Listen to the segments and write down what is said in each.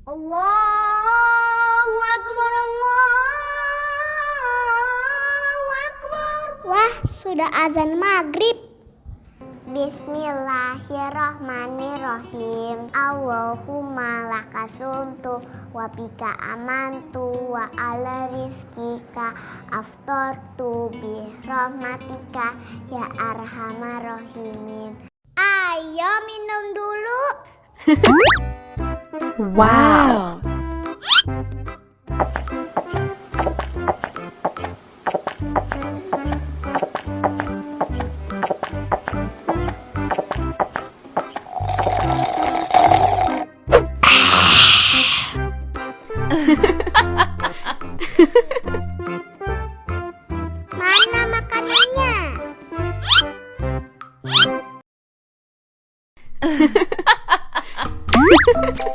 Allahu Akbar, Allahu Akbar. Wah, sudah azan maghrib. Bismillahirrahmanirrahim. Allahumma lakasumtu wa bika amantu wa ala rizkika aftortu bi rahmatika ya arhamar rahimin. Ayo minum dulu. Wow. Mana makanannya?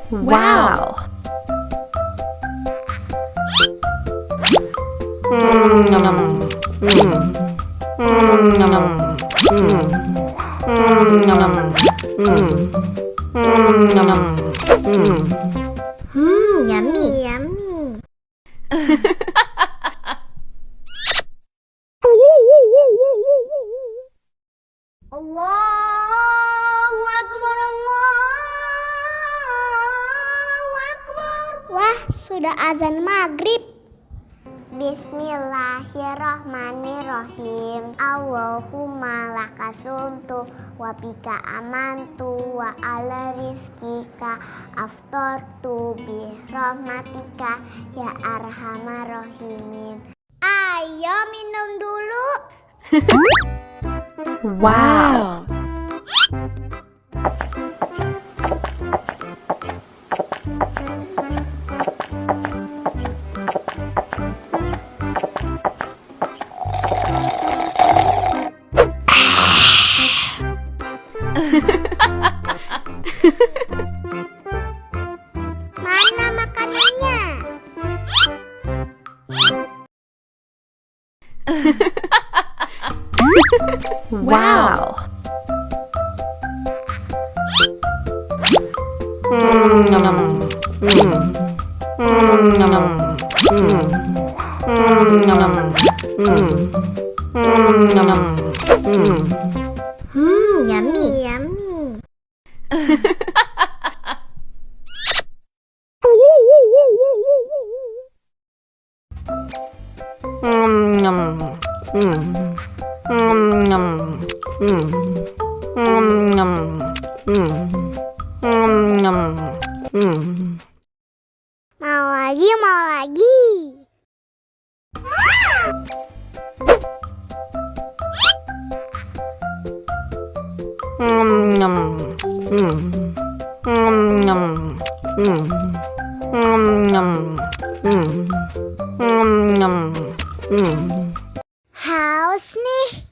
Wow. Yummy, yummy. Allahu Akbar, Allahu Akbar. Wah, sudah azan maghrib. Bismillahirrahmanirrahim. Allahumma lakasumtu wa bika amantu wa ala rizkika aftortu bi rahmatika ya arhamar rahimin. Ayo minum dulu. Wow. Mana makanannya? Wow. Yummy, yummy. Mau lagi, mau lagi. Haus nih.